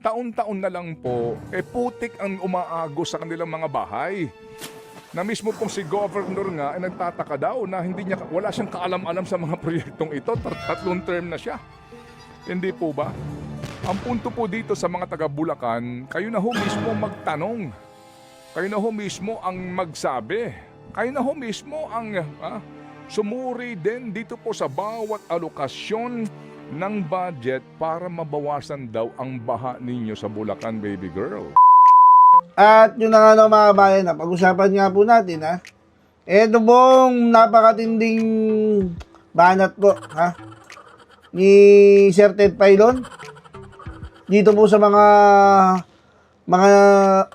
taon-taon na lang po, putik ang umaagos sa kanilang mga bahay. Na mismo pong si Governor nga ay nagtataka daw na wala siyang kaalam-alam sa mga proyektong ito. Tatlong term na siya. Hindi po ba? Ang punto po dito sa mga taga Bulacan, kayo na ho mismo magtanong. Kayo na ho mismo ang magsabi. Kayo na ho mismo ang sumuri din dito po sa bawat alokasyon ng budget para mabawasan daw ang baha ninyo sa Bulacan, baby girl. At yun na nga no, mga kabayan, pag-usapan nga po natin ha. Ito pong napakatinding banat po ni Sir Ted Pailon dito po sa mga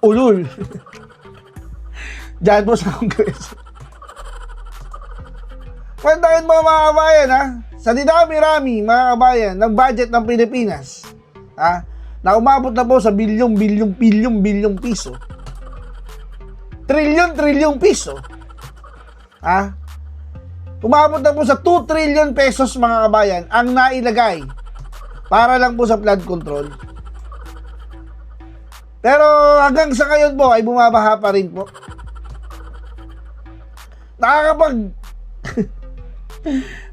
ulul dyan po sa Kongreso. Pantakin mo mga kabayan sa dinami-rami mga kabayan ng budget ng Pilipinas na umabot na po sa bilyong piso. Trilyon piso. Umabot na po sa 2 trillion pesos mga kabayan ang nailagay para lang po sa flood control. Pero hanggang sa ngayon po ay bumabaha pa rin po.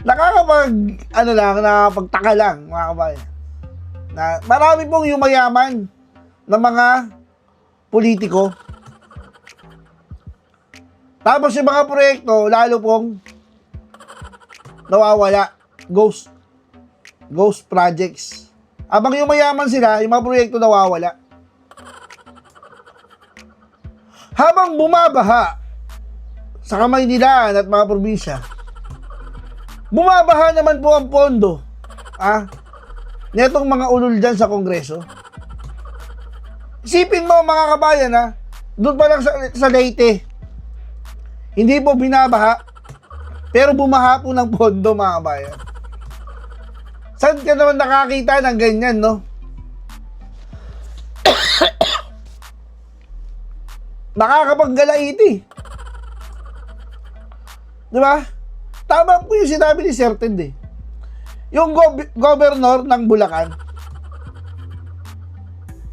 Nakakapagtaka lang mga kabayan. Na marami pong yung mayaman ng mga politiko. Tapos yung mga proyekto lalo pong nawawala. Ghost projects. Abang yung mayaman sila, yung mga proyekto nawawala. Habang bumabaha sa kamay nila at mga probinsya, bumabaha naman po ang pondo netong mga ulul dyan sa Kongreso. Isipin mo mga kabayan doon pa lang sa Leyte, hindi po binabaha, pero bumaha po ng pondo mga kabayan. Saan ka naman nakakita ng ganyan, no? Nakakapaggalaiti. Di ba? Tama po yung sinabi ni Sir Ted Yung governor ng Bulacan,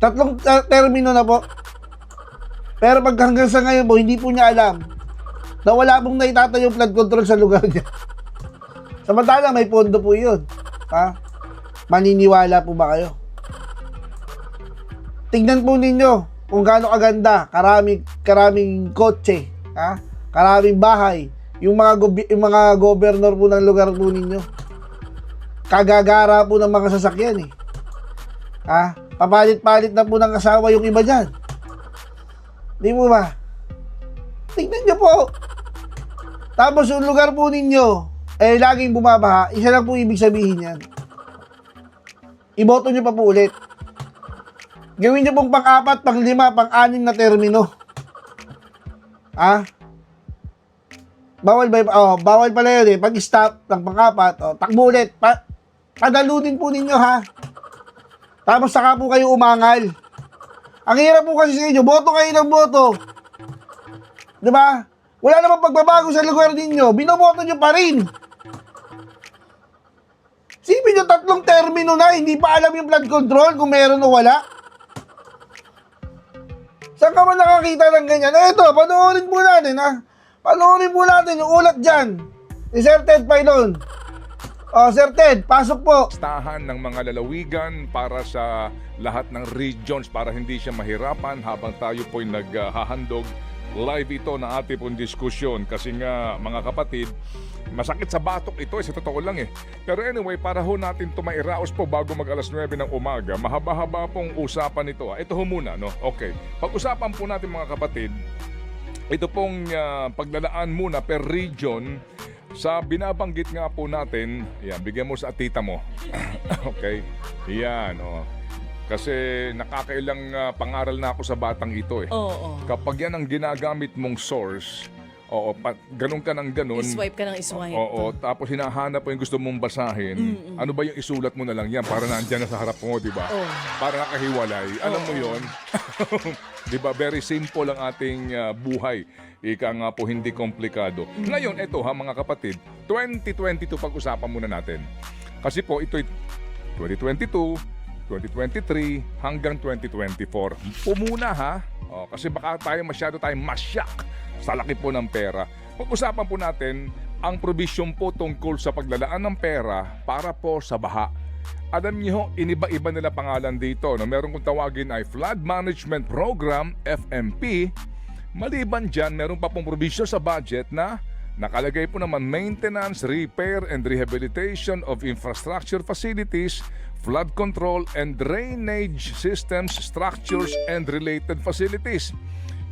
3 termino na po. Pero pag hanggang sa ngayon po, hindi po niya alam na wala pong naitatayong flood control sa lugar niya. Samantala, may pondo po yun. Maniniwala po ba kayo? Tingnan po ninyo kung gaano kaganda, karaming kotse, karaming bahay, yung mga governor po ng lugar po ninyo. Kagagara po ng mga sasakyan papalit-palit na po ng asawa yung iba dyan. Di mo ba? Tingnan nyo po. Tapos yung lugar po ninyo laging bumabaha, isa lang po ibig sabihin yan. Iboto nyo pa po ulit. Gawin nyo pong pang-4, pang-5, pang-6 na termino. Bawal pala yun pag-stop ng pang-4, takbo ulit. Padalunin po ninyo Tapos saka po kayo umangal. Ang hirap po kasi sa inyo, boto kayo ng boto. Diba? Wala namang pagbabago sa lugar ninyo, binoboto nyo pa rin. Sipin nyo 3 termino na, hindi pa alam yung flood control kung meron o wala. Saan ka man nakakita ng ganyan? Ito, panoorin po natin Panoorin po natin yung ulat dyan ni Sir Ted Pailon. Sir Ted, pasok po. Listahan ng mga lalawigan para sa lahat ng regions para hindi siya mahirapan habang tayo po'y naghahandog. Live ito na ating pong diskusyon kasi nga mga kapatid, masakit sa batok ito sa totoo lang Pero anyway, para ho natin ito mairaos po bago mag alas 9 ng umaga, mahaba-haba pong usapan ito. Ito ho muna, no? Okay. Pag-usapan po natin mga kapatid, ito pong paglalaan muna per region sa binabanggit nga po natin. Yan, bigyan mo sa tita mo. Okay? Yan, Kasi nakakailang pangaral na ako sa batang ito Kapag yan ang ginagamit mong source, ganun ka ng ganun. I-swipe ka ng i-swipe. Tapos hinahanap mo yung gusto mong basahin. Ano ba yung isulat mo na lang yan para nandiyan na sa harap mo, di ba? Para nakahiwalay. Alam mo yon di ba? Very simple ang ating buhay. Ika nga po, hindi komplikado. Ngayon, ito mga kapatid, 2022 pag-usapan muna natin. Kasi po, ito'y 2022, 2023 hanggang 2024. Pumuna ha, kasi baka masyado tayong masyak sa laki po ng pera. Pag-usapan po natin ang provision po tungkol sa paglalaan ng pera para po sa baha. Alam niyo, iniba-iba nila pangalan dito. No? Meron kong tawagin ay Flood Management Program, FMP. Maliban dyan, meron pa pong provision sa budget na nakalagay po naman maintenance, repair, and rehabilitation of infrastructure facilities, flood control, and drainage systems, structures, and related facilities.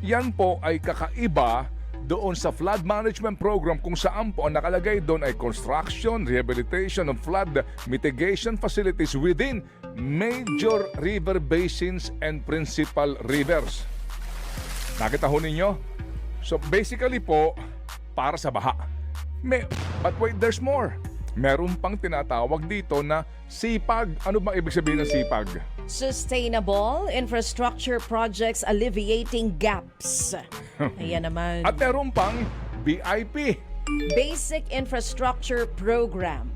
Yan po ay kakaiba doon sa flood management program kung saan po ang nakalagay doon ay construction, rehabilitation of flood mitigation facilities within major river basins and principal rivers. Nakita ho ninyo? So basically po, para sa baha. But wait, there's more. Meron pang tinatawag dito na SIPAG. Ano ba ibig sabihin ng SIPAG? Sustainable Infrastructure Projects Alleviating Gaps. Ayan naman. At meron pang BIP. Basic Infrastructure Program.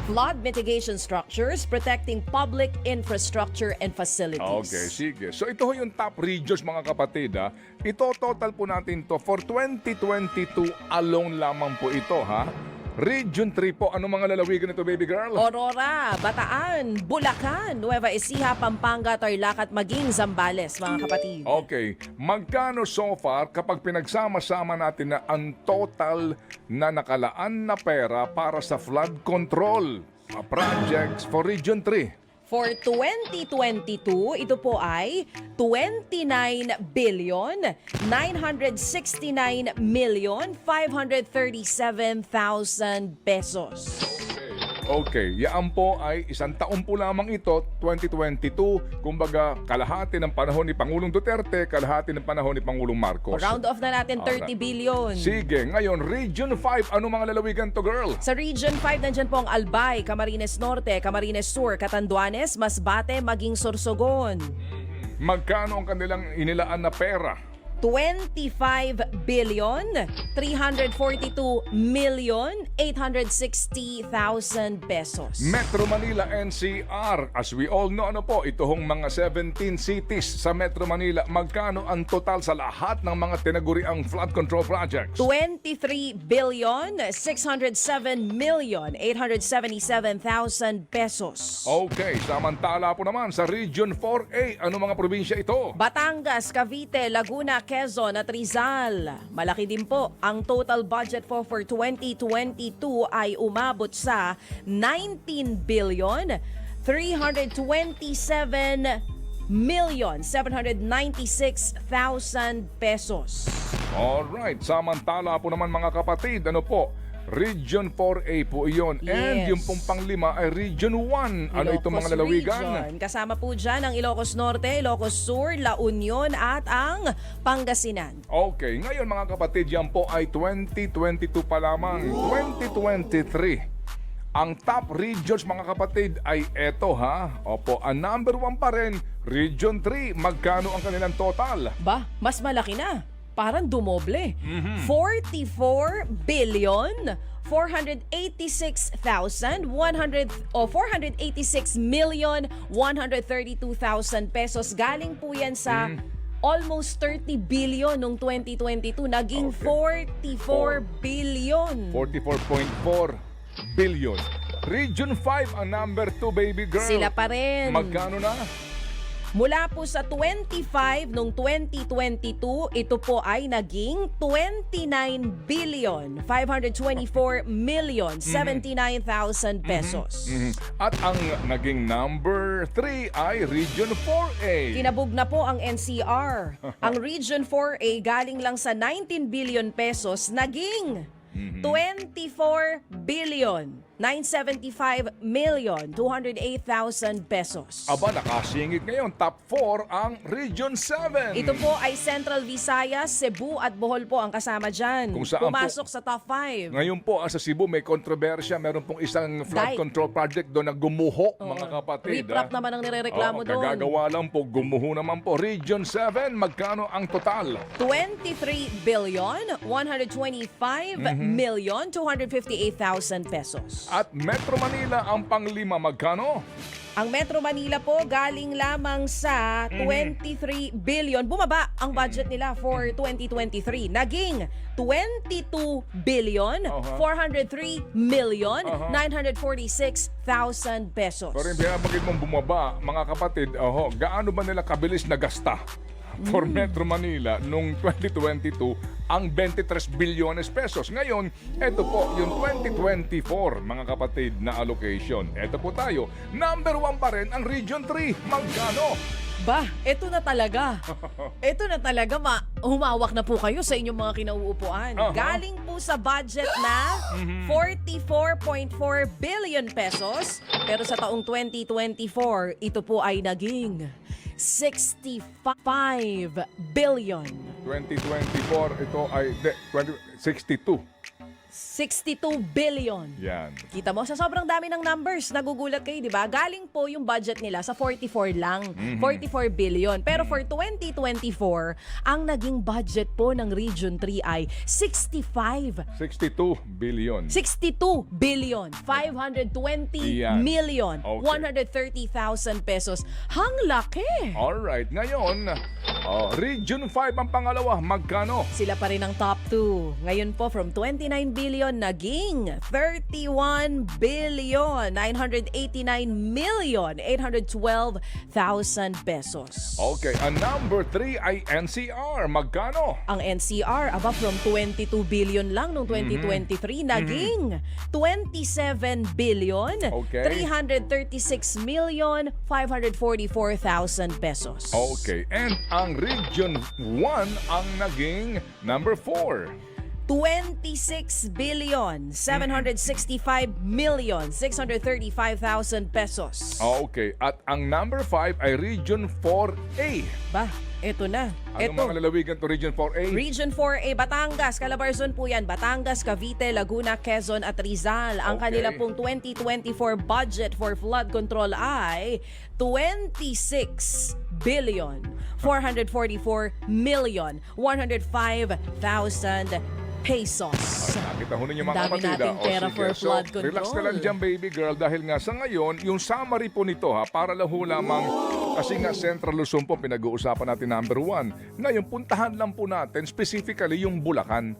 Flood mitigation structures protecting public infrastructure and facilities. Okay, sige. So ito ho yung top regions mga kapatid. Ha? Ito total po natin to for 2022 alone lamang po ito ha. Region 3 po, ano mga lalawigan nito baby girl? Aurora, Bataan, Bulacan, Nueva Ecija, Pampanga, Tarlac at maging Zambales, mga kapatid. Okay, magkano so far kapag pinagsama-sama natin na ang total na nakalaan na pera para sa flood control projects for Region 3? For 2022, ito po ay 29 billion 969 million 537,000 pesos. Okay, yan po ay isang taon po lamang ito, 2022. Kumbaga, kalahati ng panahon ni Pangulong Duterte, kalahati ng panahon ni Pangulong Marcos. Round off na natin 30 billion. Sige, ngayon, Region 5, ano mga lalawigan to, girl? Sa Region 5, nandyan po ang Albay, Camarines Norte, Camarines Sur, Catanduanes, Masbate, maging Sorsogon. Magkano ang kanilang inilaan na pera? 25 billion 342 million 860,000 pesos. Metro Manila NCR. As we all know, ano po, ito hong mga 17 cities sa Metro Manila. Magkano ang total sa lahat ng mga tinaguriang flood control projects? 23 billion 607 million 877,000 pesos. Okay, samantala po naman sa Region 4A, ano mga probinsya ito? Batangas, Cavite, Laguna, Quezon at Rizal. Malaki din po ang total budget for 2022 ay umabot sa 19 billion 327 million 796,000 pesos. Alright, samantala po naman mga kapatid, ano po? Region 4A po iyon. And Yes. yung pong panglima ay Region 1. Ano ito mga Ilocos lalawigan? Region. Kasama po dyan ang Ilocos Norte, Ilocos Sur, La Union at ang Pangasinan. Okay, ngayon mga kapatid, yan po ay 2022 pa lamang. 2023. Ang top regions mga kapatid ay eto ha. Opo, ang number 1 pa rin, Region 3. Magkano ang kanilang total? Ba, mas malaki na. Parang dumoble. 44 billion 486,100 o 486 million 132,000 pesos. Galing po yan sa almost 30 billion noong 2022. Naging 44 billion. 44.4 billion. Region 5 ang number 2 baby girl. Sila pa rin. Magkano na? Mula po sa 25 noong 2022, ito po ay naging 29 billion 524 million 79,000 pesos. At ang naging number 3 ay Region 4A. Kinabog na po ang NCR. Ang Region 4A galing lang sa 19 billion pesos, naging 24 billion 975 million 208,000 pesos. Aba, nakasingit ngayon. Top 4 ang Region 7. Ito po ay Central Visayas, Cebu at Bohol po ang kasama dyan. Kung saan Pumasok sa top 5. Ngayon po, sa Cebu may kontrobersya. Meron pong isang flood control project doon na gumuho, mga kapatid. Riprap naman ang nirereklamo doon. Kagagawa lang po, gumuho naman po. Region 7, magkano ang total? 23 billion 125 million 258,000 pesos. At Metro Manila ang panglima, magkano? Ang Metro Manila po galing lamang sa 23 billion. Bumaba ang budget nila for 2023. Naging 22 billion, 403 million, 946,000 pesos. Pero yung binabagit mong bumaba, mga kapatid, gaano ba nila kabilis na gasta for Metro Manila nung 2022 ang 23 bilyones pesos. Ngayon, ito po yung 2024, mga kapatid, na allocation. Ito po tayo. Number 1 pa rin ang Region 3. Magkano? Ba, eto na talaga. Eto na talaga, humawak na po kayo sa inyong mga kinauupuan. Galing po sa budget na 44.4 billion pesos. Pero sa taong 2024, ito po ay naging 65 billion. 2024, ito ay 62. 62 billion. Yan. Kita mo, sa sobrang dami ng numbers, nagugulat kayo, di ba? Galing po yung budget nila sa 44 lang. 44 billion. Pero for 2024, ang naging budget po ng Region 3 ay 62 billion. 62 billion, 520 Yan. million, Okay. 130,000 pesos. Hang laki! Alright, ngayon, Region 5 ang pangalawa. Magkano? Sila pa rin ang top 2. Ngayon po, from 29 billion, naging 31 billion, 989 million, 812,000 pesos. Okay, ang number 3 ay NCR. Magkano? Ang NCR, from 22 billion lang noong 2023, naging 27 billion, Okay. 336 million, 544,000 pesos. Okay, and ang Region 1 ang naging number 4. 26 billion, 765 million, 635,000 pesos. Okay, at ang number 5 ay Region 4A. Ba, eto na. Anong mga lalawigan to Region 4A? Region 4A, Batangas, Calabarzon po yan. Batangas, Cavite, Laguna, Quezon at Rizal. Ang Okay. kanila pong 2024 budget for flood control ay 26 billion, 444 million, 105,000 pesos. Nakita ho ninyo mga Ang dami kapatid. nating pera for flood control. Relax ka lang dyan, baby girl, dahil nga sa ngayon, yung summary po nito para lahu lamang, kasi nga Central Luzon po pinag-uusapan natin number 1. Ngayon, puntahan lang po natin specifically yung Bulacan.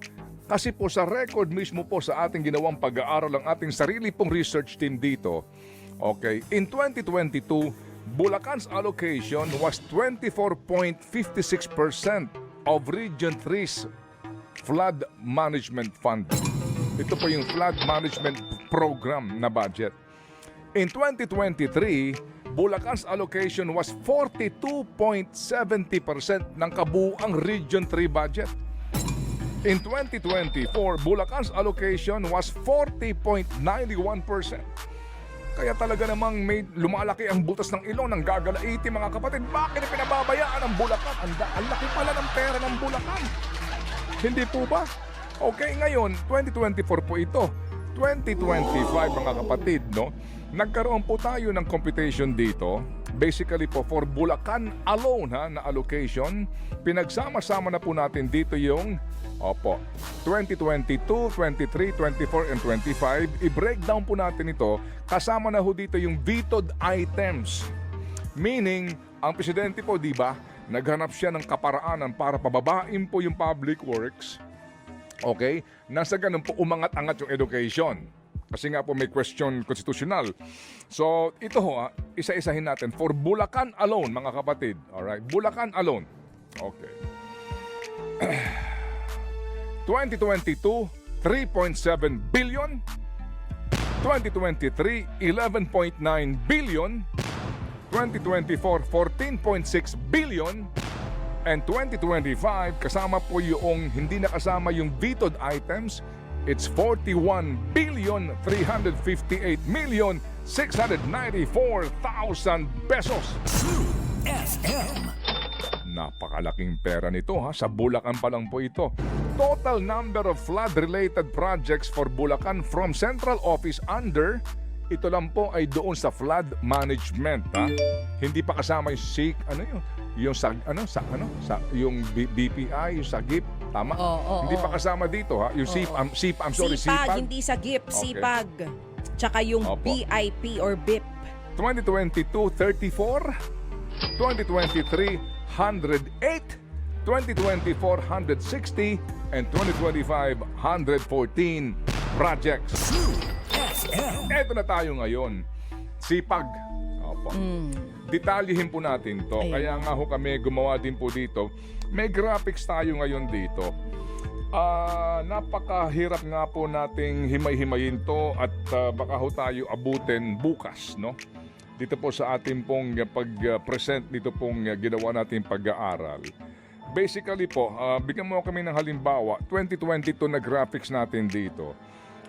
Kasi po sa record mismo po sa ating ginawang pag-aaral ng ating sarili pong research team dito, okay, in 2022, Bulacan's allocation was 24.56% of Region 3's Flood Management Fund. Ito po yung Flood Management Program na budget. In 2023, Bulacan's allocation was 42.70% ng kabuuang Region 3 budget. In 2024, Bulacan's allocation was 40.91%. Kaya talaga namang may lumalaki ang butas ng ilong ng gagalaiti, mga kapatid. Bakit pinababayaan ang Bulacan? Ang laki pala ng pera ng Bulacan. Hindi po ba? Okay, ngayon, 2024 po ito. 2025, mga kapatid, no? Nagkaroon po tayo ng computation dito. Basically po, for Bulacan alone, na allocation, pinagsama-sama na po natin dito yung 2022, 23, 24, and 25. I-breakdown po natin ito. Kasama na ho dito yung vetoed items. Meaning, ang presidente po, di ba, naghanap siya ng kaparaanan para pababain po yung public works. Okay? Nasa ganun po umangat-angat yung education. Kasi nga po may question constitutional. So, ito ho, isa-isahin natin. For Bulacan alone, mga kapatid. Alright? Bulacan alone. Okay. 2022, 3.7 billion. 2023, 11.9 billion. 2024, 14.6 billion. And 2025, kasama po yung hindi nakasama yung vetoed items, it's 41 billion 358 million 694,000 pesos. FM. Napakalaking pera nito sa Bulacan pa lang po ito. Total number of flood-related projects for Bulacan from Central Office under, ito lang po ay doon sa flood management. Hindi pa kasama yung SIC, yung BPI, yung SAGIP, tama? Hindi pa kasama dito yung SIPAG, SIPAG, hindi sa GIP, Okay. SIPAG. Tsaka yung Opo. BIP or BIP. 2022, 34. 2023, 108. 2024, 160. And 2025, 114 projects. Eto na tayo ngayon. Sipag. Opo. Detalyihin po natin to. Ayun. Kaya nga ho kami gumawa din po dito. May graphics tayo ngayon dito. Napakahirap nga po nating himay-himayin to at baka ho tayo abutin bukas, no? Dito po sa ating pong pag-present dito pong ginawa nating pag-aaral. Basically po, bigyan mo kami ng halimbawa, 2022 na graphics natin dito.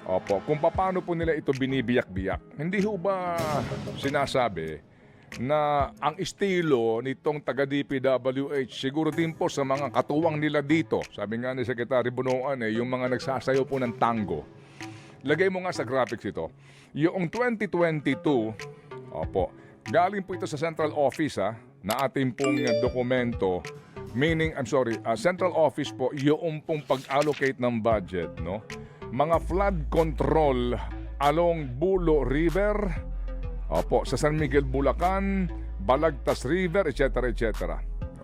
Opo, kung paano po nila ito binibiyak-biyak. Hindi ho ba sinasabi na ang estilo nitong taga-DPWH siguro din po sa mga katuwang nila dito. Sabi nga ni Secretary Bunoan yung mga nagsasayaw po ng tango. Lagay mo nga sa graphics ito. Yung 2022, opo, galing po ito sa Central Office na ating pong dokumento. Meaning, Central Office po, yung pong pag-allocate ng budget, no? Mga flood control along Bulo River, opo, sa San Miguel, Bulacan, Balagtas River, etc. etc.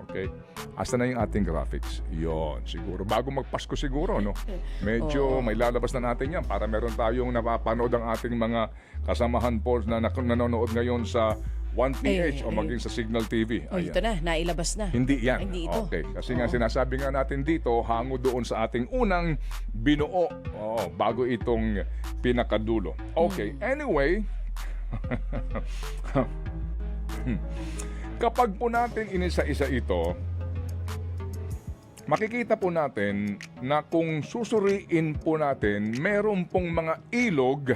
Okay? Asa na yung ating graphics? Yon, siguro. Bago magpasko siguro, no? Medyo may lalabas na natin yan para meron tayong napapanood ang ating mga kasamahan po na nanonood ngayon sa 1PH o maging sa Signal TV. Oh, ito na, nailabas na. Hindi yan. Hindi ito. Okay. Kasi nga sinasabi nga natin dito, hango doon sa ating unang binuo bago itong pinakadulo. Okay. Anyway, kapag po natin inisa-isa ito, makikita po natin na kung susuriin po natin, meron pong mga ilog.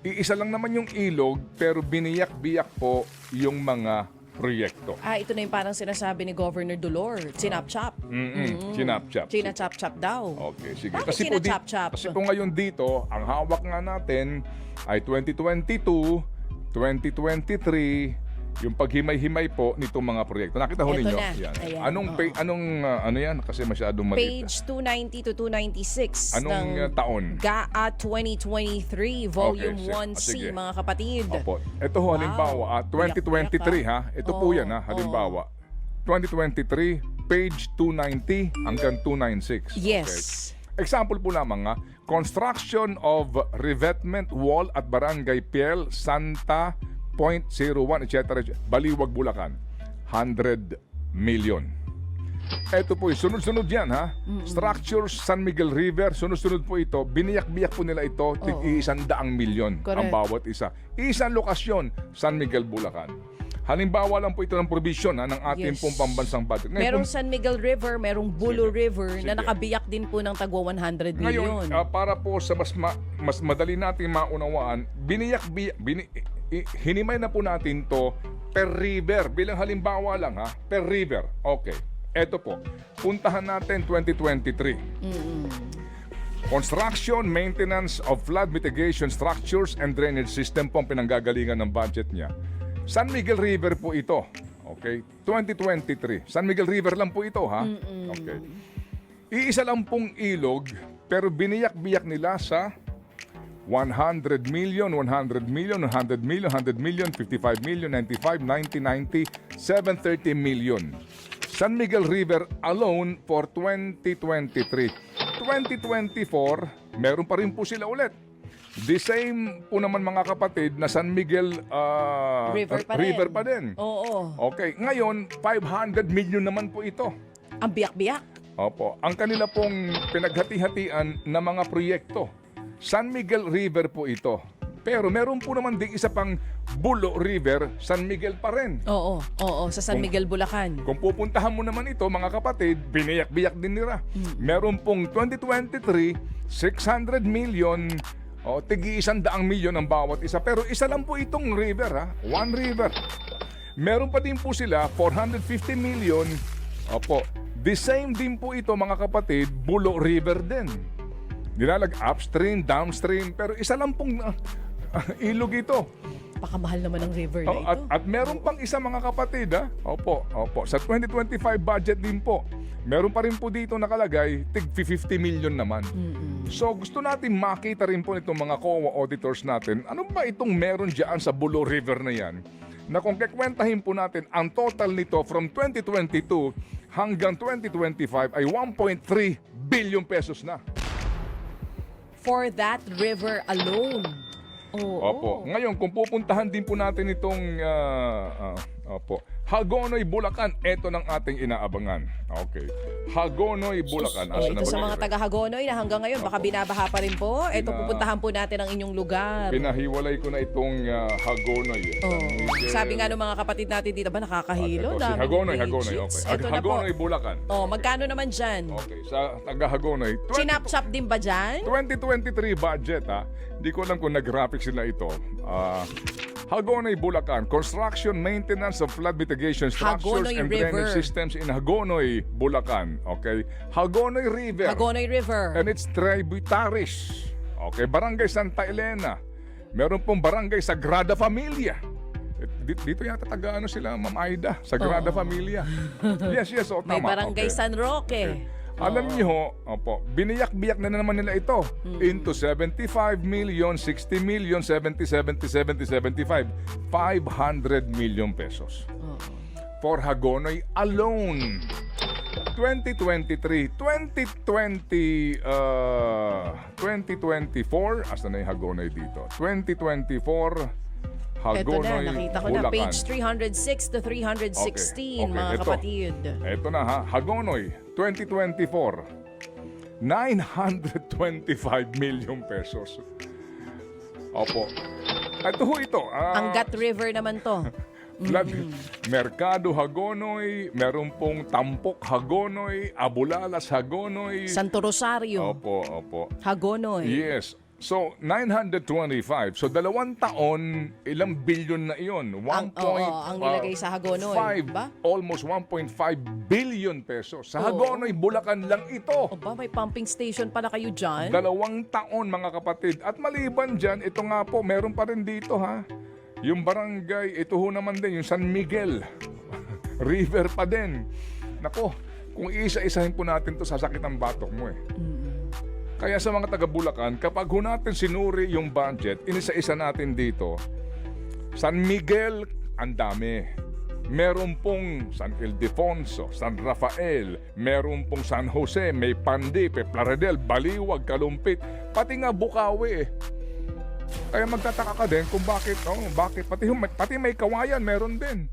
Iisa lang naman yung ilog pero biniyak-biyak po yung mga proyekto. Ito na yung parang sinasabi ni Governor Dolor, chinap-chap. Chinap-chap. Chinachap-chap daw. Okay, sige. Bakit chinachap-chap? Kasi po ngayon dito, ang hawak nga natin ay 2022, 2023, yung paghimay-himay po nitong mga proyekto. Nakita ho Eto ninyo? na. Yan. Ayan. Ano yan? Kasi masyadong maliit. Page 290 to 296 Anong ng taon? GAA 2023, Volume Okay, 1C, sige. mga kapatid. Opo. Ito ho, Wow. halimbawa, 2023 ha. Ito po yan ha, halimbawa. 2023, page 290 hanggang 296. Yes. Okay. Example po lamang construction of revetment wall at Barangay Piel, Santa 0.01, etc. Baliwag, Bulacan. 100 million. Ito po, sunod-sunod yan ha. Structures, San Miguel River, sunod-sunod po ito. Biniyak-biyak po nila ito, tig-100 milyon ang Correct. bawat isa. Isang lokasyon, San Miguel, Bulacan. Halimbawa lang po ito ng provision ng ating Yes. pong pambansang budget. Merong Ngayon, San Miguel River, merong Bulo Sige. River na Sige. nakabiyak din po ng tagwa 100 ngayon, million. para po sa mas madali natin maunawaan, hinimay na po natin to per river. Bilang halimbawa lang per river. Okay. Eto po, puntahan natin 2023. Construction, maintenance of flood mitigation structures and drainage system po ang pinanggagalingan ng budget niya. San Miguel River po ito. Okay? 2023. San Miguel River lang po ito, ha? Okay. Iisa lang pong ilog, pero biniyak-biyak nila sa 100 million, 100 million, 100 million, 100 million, 55 million, 95, 90, 90, 730 million. San Miguel River alone for 2023. 2024, meron pa rin po sila ulit. The same po naman mga kapatid na San Miguel River pa pa rin. din. Oo. Okay, ngayon 500 million naman po ito. Ang biyak-biyak. Opo, ang kanila pong pinaghati-hatian na mga proyekto. San Miguel River po ito. Pero meron po naman din isa pang Bulo River, San Miguel pa rin. Oo, sa San Miguel, Bulacan. Kung pupuntahan mo naman ito, mga kapatid, biniyak-biyak din nila. Meron pong 2023, 600 million, tig-100 milyon ang bawat isa. Pero isa lang po itong river, one river. Meron pa din po sila, 450 million. Opo, the same din po ito, mga kapatid, Bulo River din. Nilalag upstream, downstream, pero isa lang pong ilog ito. Pakamahal naman ang river na ito. At meron pang isa mga kapatid Opo. Sa 2025 budget din po, Meron pa rin po dito nakalagay, tig 50 million naman. So gusto natin makita rin po nitong mga COA auditors natin, ano ba itong meron dyan sa Bulo River na yan? Na kung kikwentahin po natin, ang total nito from 2022 hanggang 2025 ay 1.3 billion pesos na. For that river alone. Oo. Opo. Ngayon, kung pupuntahan din po natin itong Hagonoy, Bulacan, ito ng ating inaabangan. Okay. Hagonoy, Bulacan. Asa na Ito ba sa mga kayo? taga Hagonoy na hanggang ngayon baka binabaha pa rin po. Ito pupuntahan po natin ang inyong lugar. Pinahiwalay ko na itong Hagonoy. Sabi nga ng mga kapatid natin dito ba nakakahilo? Si Daming Hagonoy, pages. okay. Ito na po. Hagonoy, Bulacan. Magkano naman dyan? Okay, sa taga Hagonoy. Chinap-chap din ba dyan? 2023 budget ha. Hindi ko alam kung nag-graphics sila ito. Hagonoy, Bulacan. Construction, maintenance of flood mitigation structures Hagonoy and River. drainage systems in Hagonoy, Bulacan. Okay. Hagonoy River. Hagonoy River. And its tributaries. Okay. Barangay Santa Elena. Meron pong barangay Sagrada Familia. Dito yata taga ano sila, Ma'am Aida. Sagrada Familia. Yes. O, May tama. barangay Okay. San Roque. Okay. Alam niyo, biniyak-biyak na naman nila ito into 75 million, 60 million, 70, 75. 500 million pesos. For Hagonoy alone. 2023, 2024, asa na yung Hagonoy dito? 2024, Ito na, Hagonoy, nakita ko na. Bulacan. Page 306 to 316, Okay, mga ito. kapatid. Ito na ha, Hagonoy, 2024, 925 million pesos. Opo. Ito ho ito. Ang Gat River naman to. Flood, Mercado Hagonoy, meron pong Tampok Hagonoy, Abulalas Hagonoy. Santo Rosario. Opo. Hagonoy. Yes. So, 925. So, 2 taon, ilang billion na iyon? Ang nilagay sa Hagonoy, ba? Almost 1.5 billion pesos. Sa Hagonoy, Bulacan lang ito. O ba, may pumping station pala kayo dyan? 2 taon, mga kapatid. At maliban dyan, ito nga po, meron pa rin dito ha. Yung barangay, ito ho naman din, yung San Miguel. River pa din. Nako, kung iisa-isahin po natin to sasakit ang batok mo eh. Kaya sa mga taga Bulacan, kapag ho natin sinuri yung budget, inisa-isa natin dito, San Miguel, ang dami. Meron pong San Ildefonso, San Rafael, meron pong San Jose, may Pandi, Plaridel, Baliwag, Kalumpit, pati nga Bukawi eh. Kaya magtataka ka din kung bakit pati may Kawayan meron din.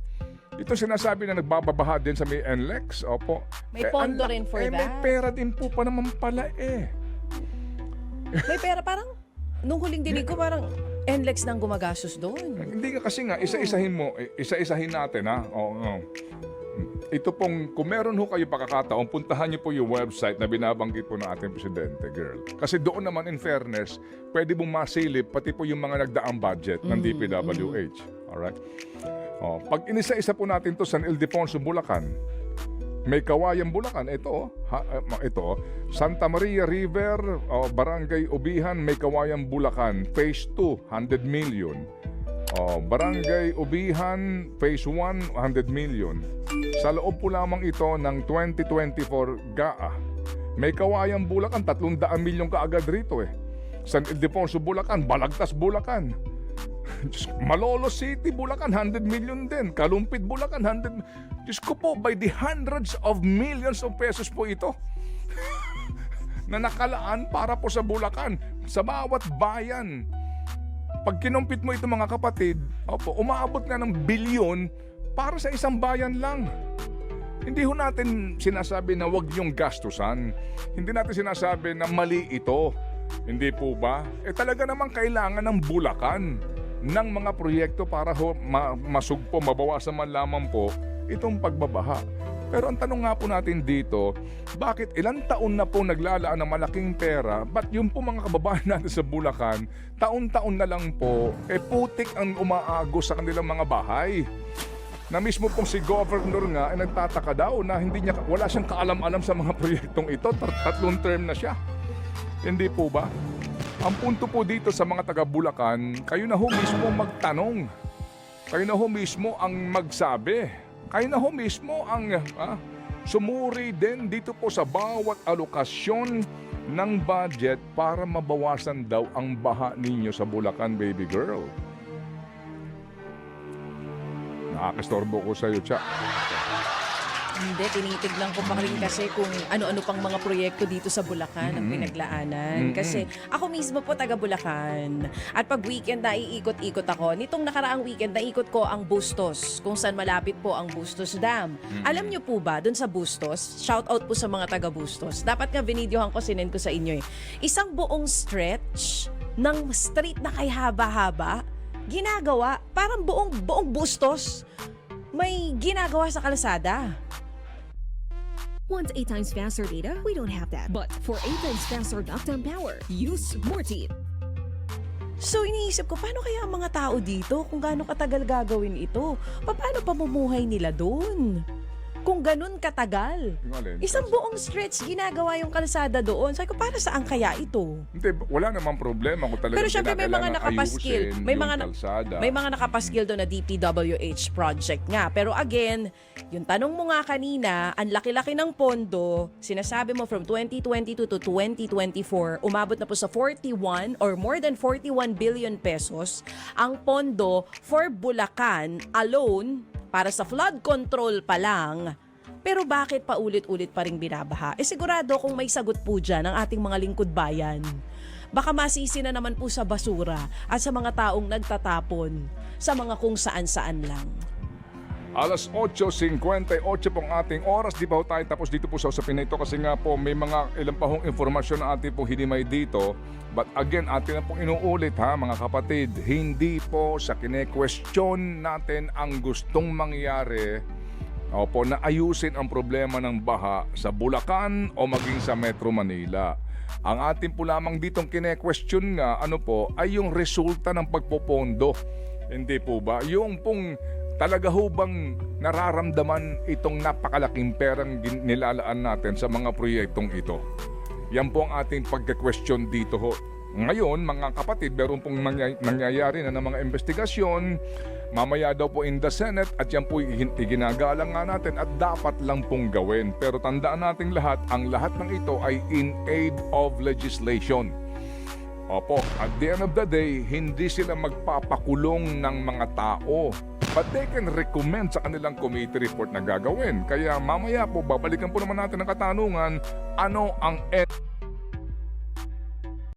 Ito sinasabi na nagbababaha din sa may NLEX. Opo. May pondo rin for May that. pera din po pa naman pala eh. May pera, parang, nung huling dinig ko, parang NLEX nang gumagastos doon. Hindi ka kasi nga, isa-isahin natin ha. Oo. Ito pong, kung meron ho kayo pakakataon, puntahan niyo po yung website na binabanggit po ng ating presidente, girl. Kasi doon naman, in fairness, pwede mong masilip pati po yung mga nagdaang budget ng DPWH. Alright? Pag inisa-isa po natin to San Ildefonso, Bulacan, may Kawayan, Bulacan, ito Santa Maria River, Barangay Ubihan, may Kawayan, Bulacan, Phase 2, 100 million. Barangay Ubihan, Phase 1, 100 million. Sa loob po lamang ito ng 2024 GAA. May Kawayan, Bulacan, 300 milyon kaagad rito eh. San Ildefonso, Bulacan, Balagtas, Bulacan. Malolo City, Bulacan, 100 million din. Kalumpit, Bulacan, 100 Diyos ko po, by the hundreds of millions of pesos po ito na nakalaan para po sa Bulacan, sa bawat bayan. Pag kinumpit mo ito mga kapatid, umaabot nga ng bilyon para sa isang bayan lang. Hindi ho natin sinasabi na wag yung gastusan. Hindi natin sinasabi na mali ito. Hindi po ba? Talaga naman kailangan ng Bulacan ng mga proyekto para masugpo, mabawasan man lamang po itong pagbabaha. Pero ang tanong nga po natin dito, bakit ilang taon na po naglalaan ng malaking pera, ba't yung po mga kababayan natin sa Bulacan, taon-taon na lang po, putik ang umaagos sa kanilang mga bahay. Na mismo pong si Governor nga ay nagtataka daw na wala siyang kaalam-alam sa mga proyektong ito, 3 term na siya. Hindi po ba? Ang punto po dito sa mga taga Bulacan, kayo na ho mismo magtanong. Kayo na ho mismo ang magsabi. Kayo na ho mismo ang sumuri din dito po sa bawat alokasyon ng budget para mabawasan daw ang baha ninyo sa Bulacan, baby girl. Nakakastorbo ko sa'yo, Cha. Hindi, tinitignan ko pa rin kasi kung ano-ano pang mga proyekto dito sa Bulacan ang pinaglaanan. Kasi ako mismo po taga Bulacan. At pag weekend na iikot-ikot ako, nitong nakaraang weekend naikot ko ang Bustos, kung saan malapit po ang Bustos Dam. Alam niyo po ba, dun sa Bustos, shout out po sa mga taga Bustos, dapat nga binidyohan ko, sinend ko sa inyo eh. Isang buong stretch ng street na kay haba-haba, ginagawa, parang buong Bustos, may ginagawa sa kalsada. Want 8 times faster data? We don't have that. But for 8 times faster knockdown power, use Mortein. So iniisip ko, paano kaya ang mga tao dito kung gaano katagal gagawin ito? Paano pamumuhay nila doon? Kung ganun katagal. Isang buong stretch ginagawa yung kalsada doon. Sabi ko, para saan kaya ito? Hindi, wala namang problema kung talagang Pero syempre may mga nakapaskil. May mga nakapaskil doon na DPWH project nga. Pero again, yung tanong mo nga kanina, ang laki-laki ng pondo, sinasabi mo from 2022 to 2024, umabot na po sa 41 or more than 41 billion pesos ang pondo for Bulacan alone para sa flood control pa lang. Pero bakit pa ulit-ulit pa rin binabaha? Sigurado kung may sagot po dyan ang ating mga lingkod bayan. Baka masisi na naman po sa basura at sa mga taong nagtatapon sa mga kung saan-saan lang. Alas 8:58 pong ating oras. Di pa ho tayo tapos dito po sa usapin na ito kasi nga po may mga ilang pa hong informasyon na ating pong hinimay dito. But again, atin na pong inuulit ha mga kapatid, hindi po sa kine-question natin ang gustong mangyari na ayusin ang problema ng baha sa Bulacan o maging sa Metro Manila. Ang atin po lamang ditong kine-question nga ay yung resulta ng pagpopondo. Hindi po ba? Yung pong talaga ho bang nararamdaman itong napakalaking perang nilalaan natin sa mga proyektong ito? Yan po ang ating pagka-question dito ho. Ngayon, mga kapatid, meron pong nangyayari na ng mga investigasyon. Mamaya daw po in the Senate at yan po iginagalang nga natin at dapat lang pong gawin. Pero tandaan nating lahat, ang lahat ng ito ay in aid of legislation. Opo, at the end of the day, hindi sila magpapakulong ng mga tao. But they can recommend sa kanilang committee report na gagawin. Kaya mamaya po, babalikan po naman natin ang katanungan, ano ang end